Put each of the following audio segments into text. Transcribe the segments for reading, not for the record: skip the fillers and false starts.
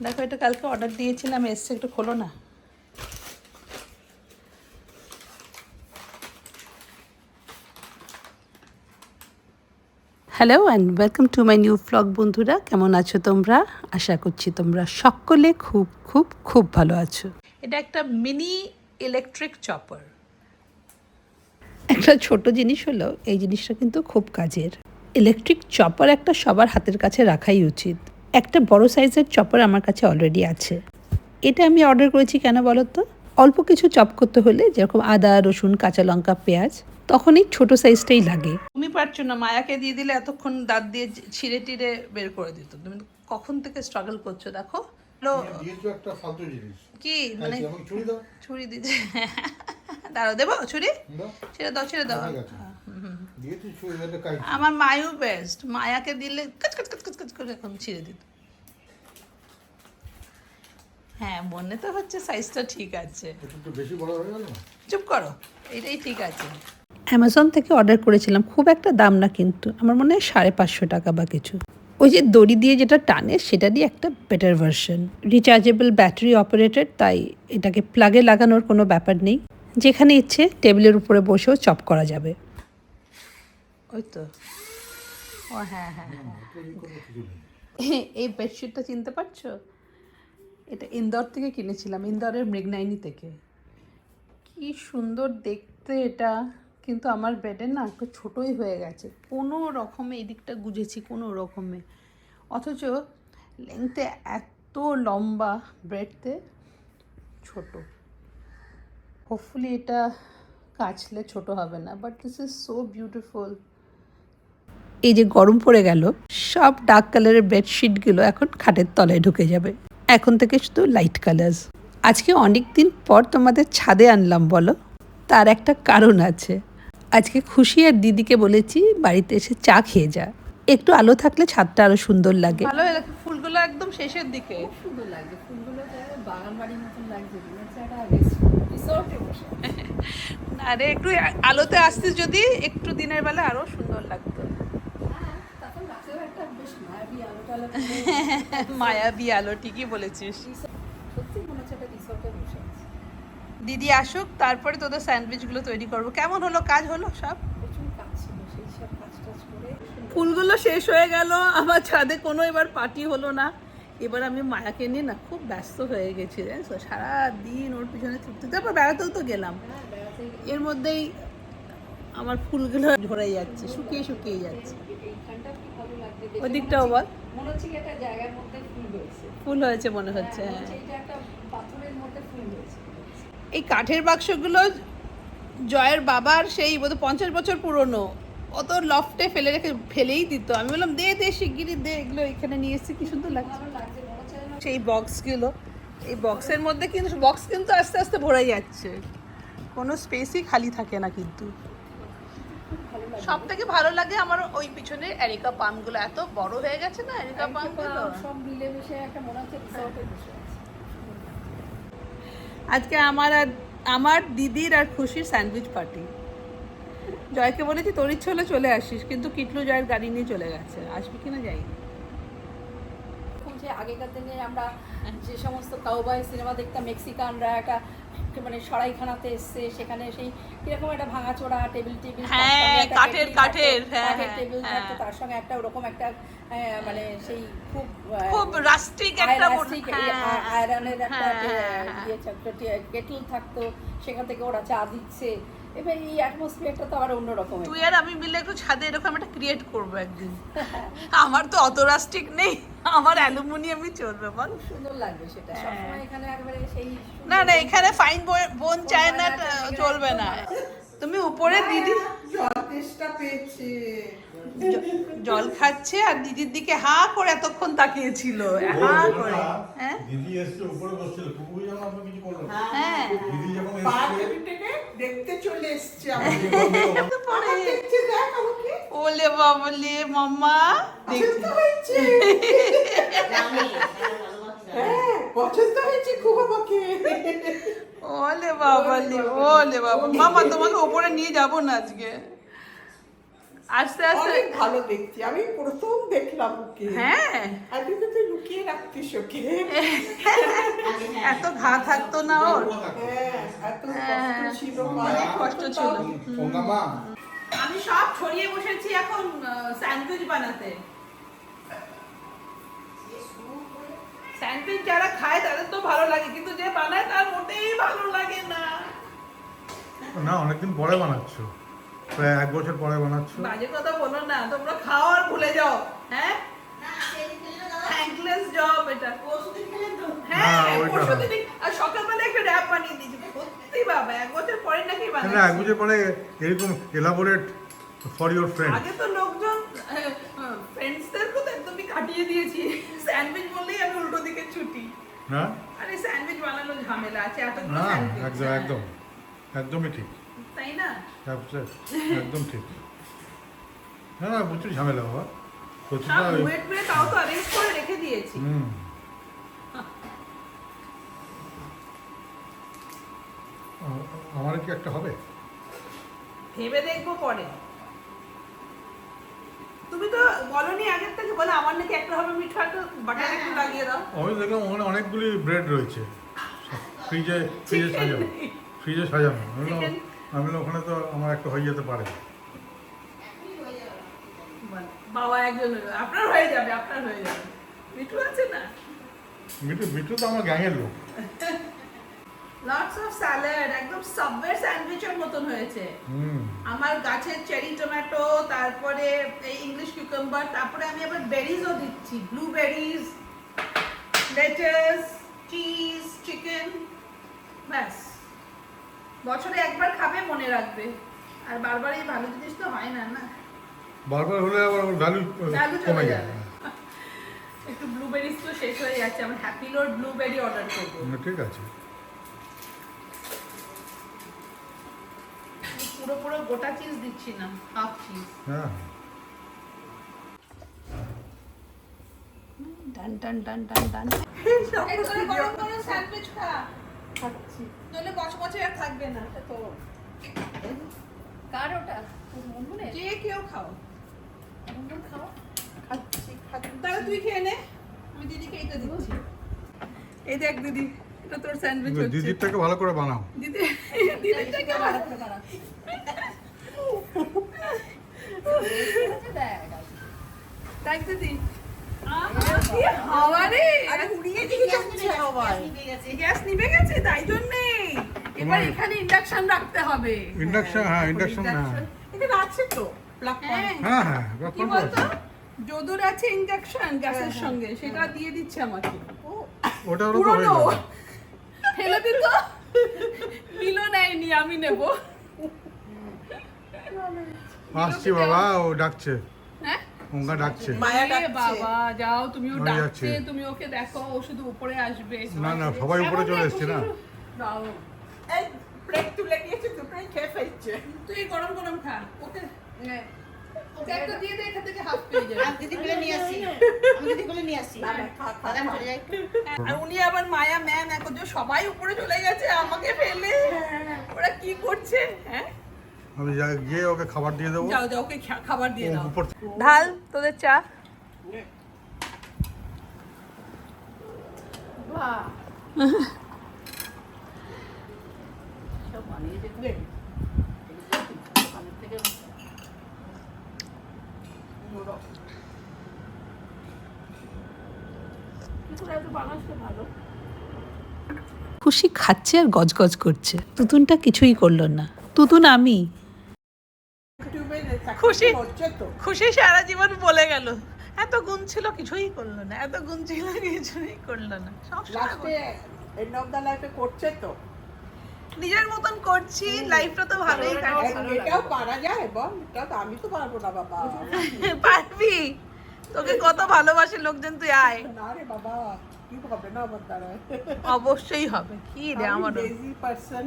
দেখো এটা কালকে অর্ডার দিয়েছিলাম, এসছে, একটু খোলো না। Hello and welcome to my new blog. বন্ধুরা, কেমন আছো তোমরা? আশা করছি তোমরা সকলে খুব খুব খুব ভালো আছো। এটা একটা মিনি ইলেকট্রিক চপার। একটা ছোট জিনিস হলো, এই জিনিসটা কিন্তু খুব কাজের। ইলেকট্রিক চপার একটা সবার হাতের কাছে রাখাই উচিত। একটা বড় সাইজের চপার আমার কাছে অলরেডি আছে। এটা আমি অর্ডার করেছি কেন বলো তো? অল্প কিছু চপ করতে হলে, যেরকম আদা, রসুন, কাঁচা লঙ্কা, পেঁয়াজ, তখন এই ছোটো সাইজটাই লাগে। তুমি পারছো না, মায়াকে দিয়ে দিলে এতক্ষণ দাঁত দিয়ে ছিঁড়ে টিড়ে বের করে দিত। তুমি কখন থেকে স্ট্রাগল করছো দেখো। কি মানে ছুরি দিচ্ছে? দাঁড়াও, দেবো ছুরি? ছেড়ে দাও, ছেড়ে দাও। আমার মায়ু বেস্ট, মায়াকে দিলে কাচ কাচ কাচ কাচ কাচ করে এখন ছিঁড়ে দিত। হ্যাঁ, মনে তো হচ্ছে সাইজটা ঠিক আছে। চুপ করো, এটাই ঠিক আছে। অ্যামাজন থেকে অর্ডার করেছিলাম, খুব একটা দাম না, কিন্তু আমার মনে হয় 550 টাকা বা কিছু। ওই যে দড়ি দিয়ে যেটা টানে, সেটা দিয়ে একটা better version. Rechargeable battery operated, তাই এটাকে প্লাগে লাগানোর কোনো ব্যাপার নেই। যেখানে ইচ্ছে টেবিলের উপরে বসেও চপ করা যাবে। ওই তো, ও হ্যাঁ হ্যাঁ হ্যাঁ, এই বেডশিটটা চিনতে পারছো? এটা ইন্দোর থেকে কিনেছিলাম, ইন্দোরের মৃগনাইনি থেকে। কি সুন্দর দেখতে এটা, কিন্তু আমার বেডে না একটু ছোটোই হয়ে গেছে। কোনো রকমে এদিকটা গুজেছি কোনো রকমে, অথচ লেংথে এত লম্বা, ব্রেডতে ছোট। হোপফুলি এটা কাচলে ছোট হবে না, but this is so beautiful. এই যে গরম পড়ে গেল, সব ডার্ক কালারের বেডশিটগুলো এখন খাটের তলায় ঢুকে যাবে। এখন থেকে শুধু লাইট কালার্স। আজকে অনেক দিন পর তোমাদের ছাদে আনলাম বলো, তার একটা কারণ আছে। আজকে খুশি আর দিদিকে বলেছি বাড়িতে এসে চা খেয়ে যা, একটু আলো থাকলে ছাদটা আরো সুন্দর লাগে। ভালো, ফুলগুলো একদম শেষের দিকে সুন্দর লাগছে, ফুলগুলো বাগান বাড়ির মতন লাগছে। আরে একটু আলোতে আসতে যদি একটু দিনের বেলা আরো সুন্দর লাগতো। মায়াবী আলো, ঠিকই বলেছিস। দিদি আসুক, তারপরে তোদের স্যান্ডউইচগুলো তৈরি করবো। কেমন হলো কাজ? হলো সব? ফুলগুলো শেষ হয়ে গেল, আমার ছাদে কোনো এবার পার্টি হলো না। এবার আমি মায়াকে নিয়ে না খুব ব্যস্ত হয়ে গেছি, জানিস, সারাদিন ওর পিছনে ছুটতে। তারপর বেড়াতেও তো গেলাম, এর মধ্যেই আমার ফুলগুলো ঝরে যাচ্ছে, শুকিয়ে শুকিয়ে যাচ্ছে। ওই দিকটাও বল, ফুল হয়েছে মনে হচ্ছে। হ্যাঁ, এই কাঠের বাক্সগুলো জয়ের বাবার, সেই বোধহয় 50 বছর পুরনো, অত লফটে ফেলে রেখে ফেলেই দিত। আমি বললাম দে দে শিগগিরি দে, এগুলো এখানে নিয়ে এসেছি, কি সুন্দর লাগছে সেই বক্সগুলো। এই বক্সের মধ্যে কিন্তু বক্স কিন্তু আস্তে আস্তে ভরে যাচ্ছে, কোনো স্পেসই খালি থাকে না। কিন্তু সব থেকে ভালো লাগে আমার ওই পিছনে এরিকা পামগুলো, এত বড় হয়ে গেছে না এরিকা পামগুলো, সব মিলেমিশে একটা মনে হচ্ছে রিসর্টে বসে আছে। আজকে আমার দিদির আর খুশির স্যান্ডউইচ পার্টি। জয়কে বলেছি তোর ইচ্ছে হলে চলে আসিস, কিন্তু কিটলু জয়ের গাড়ি নিয়ে চলে গেছে, আসবি কিনা যাই। যে আগেকার দিনে আমরা যে সমস্ত কাউবয় সিনেমা দেখতাম, মেক্সিকানরা একটা মানে সরাইখানাতে এসছে, সেখানে সেই কিরকম একটা ভাঙাচোরা টেবিল কাঠের টেবিল থাকতো, তার সঙ্গে একটা ওরকম একটা মানে সেই খুব রাস্টিক একটা আয়রনের একটা কেটল থাকতো, সেখান থেকে ওরা চা দিচ্ছে। এবার এই অ্যাটমসফিয়ারটা তো আবার অন্যরকম। তুই আর আমি মিলে একটু ছাদে এরকম একটা ক্রিয়েট করবো একদিন। আমার তো অত রাস্টিক নেই, আমার অ্যালুমিনিয়ামই চলবে, বল। সুন্দর লাগবে সেটা সবসময় এখানে একবারে সেই। না না, এখানে ফাইন বোন চায় না, চলবে না। তুমি উপরে দিদি জল খাচ্ছে আর দিদির দিকে হা করে এতক্ষণ তাকিয়েছিল, হা করে। হ্যাঁ দিদি এসে উপরে বসছিল, কুকুর যখন আপনি কিছু করলেন। হ্যাঁ দিদি যখন এসে দেখতে চলে এসেছে আমাকে পরে দেখতে দেখ আমাকে, ওলে বাবলে মাম্মা দেখতে হয়েছে। হ্যাঁ পছন্দ হয়েছে খুব আমাকে। ওলে বাবলে, ওলে বাবা, মামা তোমাকে উপরে নিয়ে যাব না আজকে। আস্তে আস্তে অনেক ভালো দেখছি, আমি প্রথম দেখলাম ওকে। হ্যাঁ আমি তো তুই লুকিয়ে রাখতিস ওকে। এত ঘা থাকতো না ওর, হ্যাঁ, এত কষ্ট ছিল, অনেক কষ্ট ছিল। Pongama. আমি সব ছড়িয়ে বসেছি এখন স্যান্ডউইচ বানাতে। স্যান্ডউইচ যারা খায় তাদের তো ভালো লাগে, কিন্তু যে বানায় তার মোটেই ভালো লাগে না। না, অনেকদিন পরে বানাচ্ছো, প্রায় 1 বছর পরে বানাচ্ছো। বাজে কথা বলো না, তোমরা খাও আর ভুলে যাও। হ্যাঁ, থ্যাঙ্কলেস জব এটা। হ্যাঁ, ওইটা। পরশুদিনই আর সকালবেলা একটা র‍্যাপ বানিয়ে দিয়েছি। সত্যি বাবা, 1 বছর পরে নাকি না, বানাচ্ছি। 1 বছর পরে এরকম এলাবোরেট ফর ইওর ফ্রেন্ড। আগে তো লোকজন ফ্রেন্ডসদেরকে তো একদমই কাটিয়ে দিয়েছি। স্যান্ডউইচ বললেই আমি উল্টো দিকে ছুটি। না আরে স্যান্ডউইচ বানানো ঝামেলা আছে, এতগুলো না, স্যান্ডউইচ। একদমই ঠিক, তাই না? একদম ঠিক। না, প্রচুর ঝামেলা বাবা, প্রচুর। সব ওয়েট করে তাও তো অ্যারেঞ্জ করে রেখে দিয়েছি। আমার কি একটা হবে? ভেবে দেখবো পরে। তুমি তো বলনি আগের থেকে, বলে আমার নাকি একটা হবে মিঠা, একটু বাটার একটু লাগিয়ে দাও। আমি দেখলাম ওখানে অনেকগুলি ব্রেড রয়েছে ফ্রিজে Chicken সাজানো, নেই। ফ্রিজে সাজানো। আমি Chicken। বললাম ওখানে তো আমার একটা হয়ে যেতে পারে। বাবা একজন হলো, আপনার হয়ে যাবে, আপনার হয়ে যাবে। মিঠু আছে না? মিঠু তো আমার গ্যাংয়ের লোক। লটস অফ স্যালাড, একদম সাবওয়ে স্যান্ডউইচের মতন হয়েছে। আমার গাছের চেরি টমেটো, তারপরে এই ইংলিশ কিউকাম্বার, তারপরে আমি আবার বেরিজও দিচ্ছি, ব্লুবেরিজ, লেটাস, চিজ, চিকেন। ব্যাস, বছরে একবার খাবে, মনে রাখবে। আর বারবার এই ভালো জিনিস তো হয় না, না? বারবার হলে আবার ভ্যালু ভ্যালু কমে চলে যায়। যাবে। একটু ব্লুবেরিজ তো শেষ হয়ে যাচ্ছে, আমি হ্যাপি লোড ব্লুবেরি অর্ডার করবো। ঠিক আছে। পুরো পুরো গোটা চিজ দিচ্ছি না, হাফ চিজ। হ্যাঁ, টান টান টান টান টান। গরম গরম স্যান্ডউইচ খা, খাচ্ছি। নইলে বছর আর থাকবে না। তো কার ওটা? তোর মনে যে কেউ খাও, খাও। খাচ্ছি। তাহলে তুই খেয়ে নে, আমি দিদিকে এইটা দিচ্ছি। এই দেখ দিদি, এটা তোর স্যান্ডউইচ হচ্ছে। দিদির থেকে ভালো করে বানাও। দিদি, দিদিটাকে ভালো করে বানাও। দেখ দিদি, কি হাওয়া রে! আরে উড়িয়ে দিয়ে যাচ্ছে হাওয়ায়। গ্যাস নিভে গেছে, তাই জন্যেই এবার এখানে ইন্ডাকশন রাখতে হবে। ইন্ডাকশন, হ্যাঁ ইন্ডাকশন, হ্যাঁ এখানে আছে তো প্লাগ হ্যাঁ, হ্যাঁ হ্যাঁ কি বলতো, যদুর আছে ইন্ডাকশন গ্যাসের সঙ্গে, সেটা দিয়ে দিচ্ছে আমাকে। ওটা ওটা তো হয়ে পুরনো যাবে। ফেলে দিত, মিলো নেয়নি, আমি নেব। আসছি বাবা, ও ডাকছে, হ্যাঁ, ওঙ্গা ডাকছে। মায়া এ ডাকছে। বাবা যাও, তুমিও হয়ে ডাকছে, যাচ্ছে। তুমি ওকে দেখো, ও শুধু উপরে আসবে। না না, সবাই উপরে চলে এসছে না। দাও, এই প্লেট তুলে নিয়েছে, দুটোই খেয়ে ফেলছে। তুই গরম গরম খা, ওকে ওকে একটা দিয়ে দে, এখান থেকে হাফ পেয়ে যাবে। দিদি বলে নিয়ে আসি, আমি দিদি বলে নিয়ে আসি। না, না, খা, খা, দাদা খা। চলে যাই। আর উনি আবার মায়া ম্যাম এখন যে সবাই উপরে চলে গেছে আমাকে ফেলে, ওরা কি করছে? হ্যাঁ, আমি গিয়ে ওকে খাবার দিয়ে দেবো। যাও যাও, ওকে খাবার দিয়ে ও দাও। উপর ঢাল তোদের চা। বাহ, সব বানিয়ে দেখবে। দোকানের থেকে খুশি খাচ্ছে আর গজগজ করছে, তুতুনটা কিছুই করলো না। তুতুন আমি ইউটিউবে খুশি। হচ্ছে তো। খুশি সারা জীবন বলে গেল, এত গুণ ছিল কিছুই করলো না, এত গুণ ছিল কিছুই করলো না। লাস্টে এন্ড অফ দ্য লাইফে করছে তো। নিজের মতন করছি, লাইফটা তো ভালোই কাটছে। এটাও পারা যায়, বল, এটা তো আমি তো পারবো না বাবা। পারবি, তোকে কত ভালোবাসে লোকজন, তুই আয়। না রে বাবা, কি হবে না আমার দ্বারা। অবশ্যই হবে, কি রে আমার লেজি পারসন।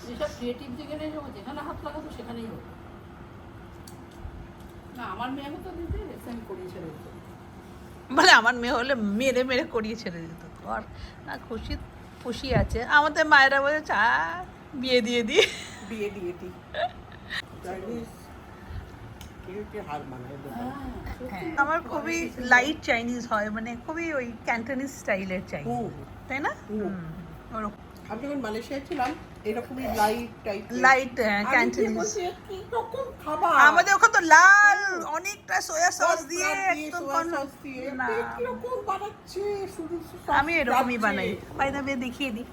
যেসব ক্রিয়েটিভ যেখানে যেখানে হাত লাগাতো সেখানেই হতো। না, আমার মেয়েকে তো দিতে আমি করিয়ে ছেড়ে দিত। বলে আমার মেয়ে হলে মেরে মেরে করিয়ে ছেড়ে দিত। আর না, খুশি খুশি আছে। আমাদের মায়েরা বলে চা বিয়ে দিয়ে দিই। বিয়ে দিয়ে দিই। চাইনিজ কেউ হার মানায় আমার খুবই লাইট চাইনিজ হয়, মানে খুবই ওই ক্যান্টনিজ স্টাইলের চাইনিজ, তাই না? ওরকম আমি যখন মালয়েশিয়ায় ছিলাম এরকমই লাইট টাইপ লাইট ক্যান্টনিজ। কি রকম খাবার আমাদের ওখানে তো লাল অনেকটা সোয়া সস দিয়ে একদম না, কি রকম বানাচ্ছে শুধু আমি এরকমই বানাই। বাই দ্য ওয়ে দেখিয়ে দিই,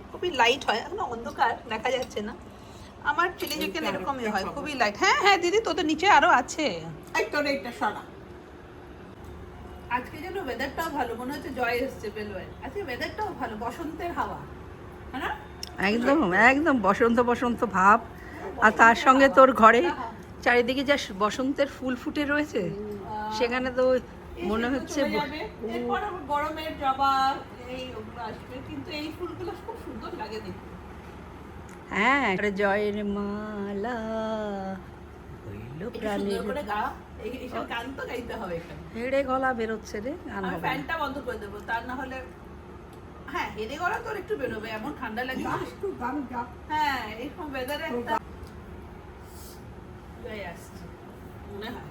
খুবই লাইট হয়, এখন অন্ধকার দেখা যাচ্ছে না। আমার চিলি চিকেন এরকমই হয়, খুবই লাইট। হ্যাঁ হ্যাঁ দিদি, তোদের নিচে আরো আছে। এই তোর এইটা সরা আজকে যেন ওয়েদারটাও ভালো, মনে হচ্ছে জয় এসছে বেলওয়ায়। আজকে ওয়েদারটাও ভালো, বসন্তের হাওয়া, হ্যাঁ না? একদম একদম বসন্ত বসন্ত ভাব। আর তার সঙ্গে তোর ঘরে চারিদিকে যা বসন্তের ফুল ফুটে রয়েছে, সেখানে তো মনে হচ্ছে চলে যাবে। এরপর আবার গরমের জবা এই ওগুলো আসবে, কিন্তু এই ফুলগুলো খুব সুন্দর লাগে দেখতে। হ্যাঁ, জয়ের মালা হইল একটু প্রাণের সুন্দর করে গা, এইসব গান তো গাইতে হবে এখানে। হেড়ে গলা বেরোচ্ছে রে, গান আমি হবে না। ফ্যানটা বন্ধ করে দেবো, তার না হলে হ্যাঁ হেরে গলা তোর একটু বেরোবে, এমন ঠান্ডা লাগবে। একটু গান গা হ্যাঁ এরকম ওয়েদারে একটা জয় আসছে মনে হয়।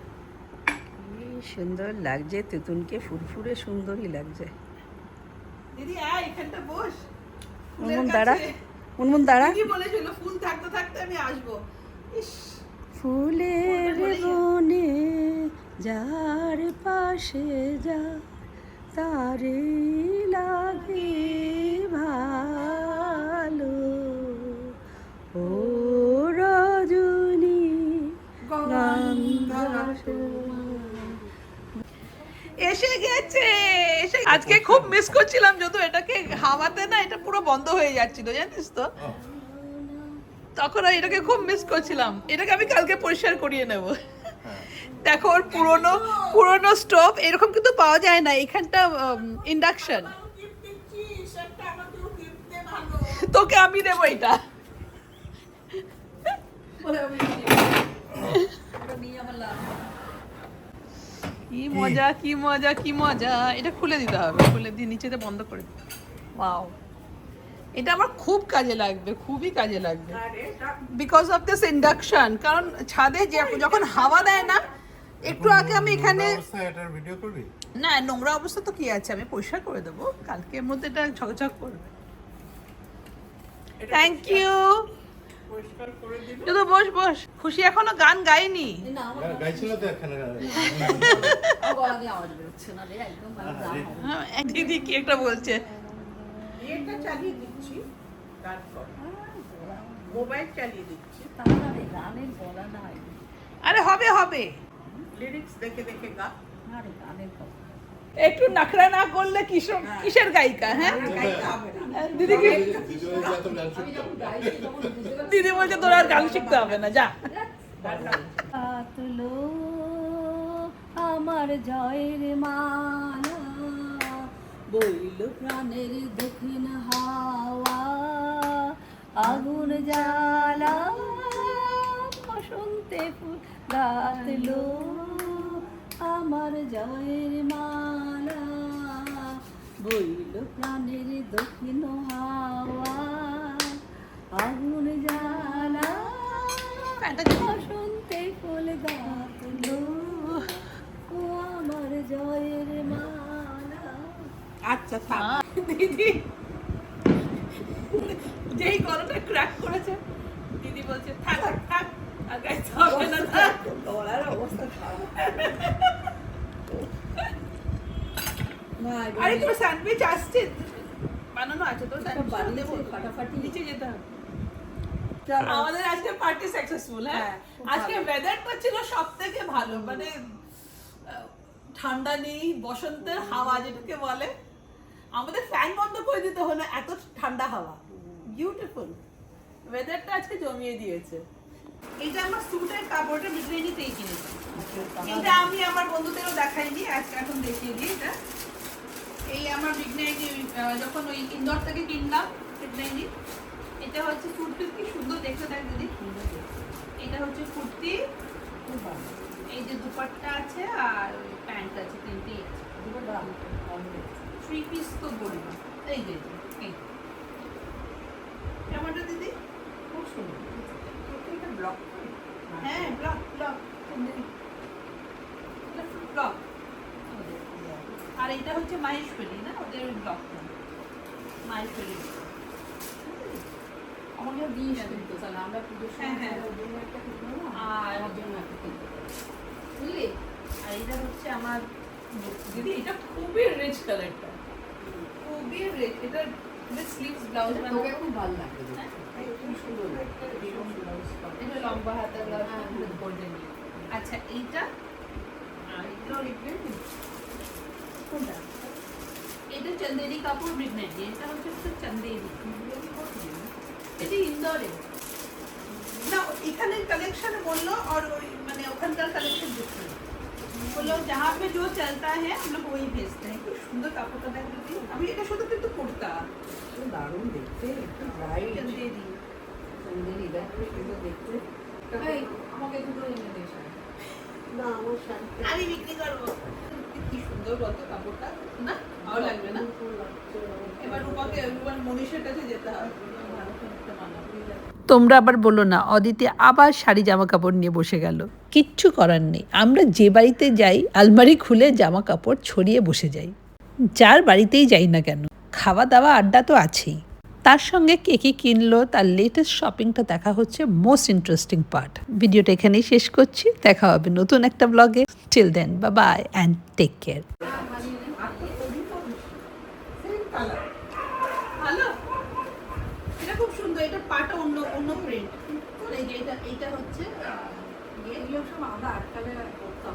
কি সুন্দর লাগছে, তুতুনকে ফুরফুরে সুন্দরই লাগছে। দিদি এখানটা বস। মুনমুন দাঁড়া, মুনমুন দাঁড়া। দিদি বলেছিল ফুল থাকতে থাকতে আমি আসবো। ইস, ফুলের বনে যার পাশে যা তারে লাগে ভালো, ও রজনী গন্ধা এসে গেছে আজকে খুব মিস করছিলাম, যদিও এটাকে হাওয়াতে না এটা পুরো বন্ধ হয়ে যাচ্ছিল, জানিস তো। তখন এটাকে খুব মিস করছিলাম, এটাকে আমি কালকে পরিষ্কার করিয়ে নেব। দেখো ওর পুরনো স্টোভ এরকম কিন্তু পাওয়া যায় না এখানটা, ইন্ডাকশন। তোকে আমি দেবো এটা। কি মজা কি মজা কি মজা। এটা খুলে দিতে হবে, খুলে দিয়ে নিচেতে বন্ধ করে দিতে। ওয়াও, এটা আমার খুব কাজে লাগবে, খুবই কাজে লাগবে, বিকজ অফ দিস ইন্ডাকশন। কারণ ছাদে যখন হাওয়া দেয় না, একটু আগে আমি এখানে এটার ভিডিও করবি না, নোংরা অবস্থা তো কি আছে, আমি পরিষ্কার করে দেবো কালকের মধ্যে, এটা ঝকঝক করবে। Thank you. পরিষ্কার করে দিল শুধু বস বস। খুশি এখনো গান গায়নি। গাইছিল তো এখানে দিদি কি একটা বলছে। এটা চালিয়ে দিচ্ছি, তারপর মোবাইল চালিয়ে দিচ্ছি, আরে হবে হবে, লিরিক্স দেখে দেখে গা। একটু নাখরা না করলে কিসের গায়িকা? হ্যাঁ গাইতে হবে না। দিদি কি দিদি বলছে তোর আর গান শিখতে হবে না, যা। তুলো আমার জয়ের মালা, বইল প্রাণের দক্ষিণ হাওয়া, আগুন জ্বালা বসন্তে ফুল গাতলো, আমার জয়ের মালা, বইল প্রাণের দক্ষিণ হাওয়া, আগুন জ্বালা বসন্তে ফুল গাতলো, ও আমার জয়ের মালা। আচ্ছা থাক। দিদি যেই গলাটা ক্র্যাক করেছে, দিদি বলছে থাক থাক আর গাইতে হবে না, থাক। গলার অবস্থা খারাপ। আরে তোর স্যান্ডউইচ আসছে, বানানো আছে তোর স্যান্ডউইচ দেবো, ফাটাফাটি নিচে যেতে হবে। আমাদের আজকে পার্টি সাকসেসফুল। হ্যাঁ আজকে ওয়েদারটা ছিল সবথেকে ভালো, মানে ঠান্ডা নেই, বসন্তের হাওয়া যেটাকে বলে। আমাদের ফ্যান বন্ধ করে দিতে হলো, এত ঠান্ডা হাওয়া, বিউটিফুল ওয়েদারটা আজকে জমিয়ে দিয়েছে। এইটা আমার স্যুটের কাপড়টা বিক্রিতেই কিনেছি, এটা আমি আমার বন্ধুদেরও দেখাইনি, আজকে এখন দেখিয়ে দিই। এটা এই আমার বিঘ্নাইনি, যখন ওই ইন্দোর থেকে কিনলাম বিঘ্নাইনি। এটা হচ্ছে কুর্তি, কি সুন্দর দেখতে দেখ দিদি। এটা হচ্ছে কুর্তি, এই যে দুপাট্টা আছে আর প্যান্ট আছে, তিনটেই আছে। 3 পিস তো বলি না, এই যে কেমনটা দিদি? খুব সুন্দর, এটা ব্লক হ্যাঁ ব্লক ব্লক ব্লক। আর এটা হচ্ছে মাহেশ্বরী না, ওদের ব্লকটা মাহেশ্বরী। আমাকে দিস কিন্তু তাহলে আমরা পুজোর সময় হ্যাঁ, হ্যাঁ। ওর জন্য একটা কিনবো না? আর আমার জন্য একটা কিনতে পারি। বুঝলি? আর এটা হচ্ছে আমার দিদি এটা খুবই রিচ কালারটা। খুবই রেট। এটা স্লিভস ব্লাউজ তোকে খুব ভালো লাগে রে। হ্যাঁ। খুব সুন্দর লাগে। ভীষণ ব্লাউজ পাবে। এটা লম্বা হাতের ব্লাউজ হ্যাঁ, উইথ গোল্ডেন। আচ্ছা এইটা আর এগুলো রিপ্রেন্ট কোনটা? এটা চন্দেরি কাপড় রিপ্রেন্ট, এটা হচ্ছে চন্দেরি। এটা ইন্দোরে না, এখানের কালেকশন বললো আর ওই মানে ওখানকার কালেকশন ডিফারেন্ট। बोलो जहाँ पे जो चलता है हम लोग वही भेजते हैं। খুব সুন্দর কাপড়টা দেখ দিদি। আমি এটা শুধু কিন্তু কুর্তা খুব দারুণ দেখতে, একটু ব্রাইট। চন্দেরি। সুন্দরী, দেখ কি সুন্দর দেখতে। এই, আমাকে দুটো এনে দে শাড়ি। না, আমার শাড়ি। আমি বিক্রি করবো। কি সুন্দর কত কাপড়টা না, ভালো লাগবে না? এবার রূপার মনীষের কাছে যেতে হবে, ভালো করে একটা বানাবো। তোমরা আবার বলো না অদিতি আবার শাড়ি জামা কাপড় নিয়ে বসে গেল। কিচ্ছু করার নেই, আমরা যে বাড়িতে যাই আলমারি খুলে জামা কাপড় ছড়িয়ে বসে যাই, যার বাড়িতেই যাই না কেন। খাওয়া দাওয়া আড্ডা তো আছেই, তার সঙ্গে কে কী কিনলো তার লেটেস্ট শপিংটা দেখা হচ্ছে মোস্ট ইন্টারেস্টিং পার্ট। ভিডিওটা এখানেই শেষ করছি, দেখা হবে নতুন একটা ব্লগে। Till then bye bye and take care. Same colour. ভালো, এটা খুব সুন্দর। এটা পাটা অন্য অন্য প্রিন্ট। এই যে এটা হচ্ছে এগুলো সব আমরা আটকালে করতাম।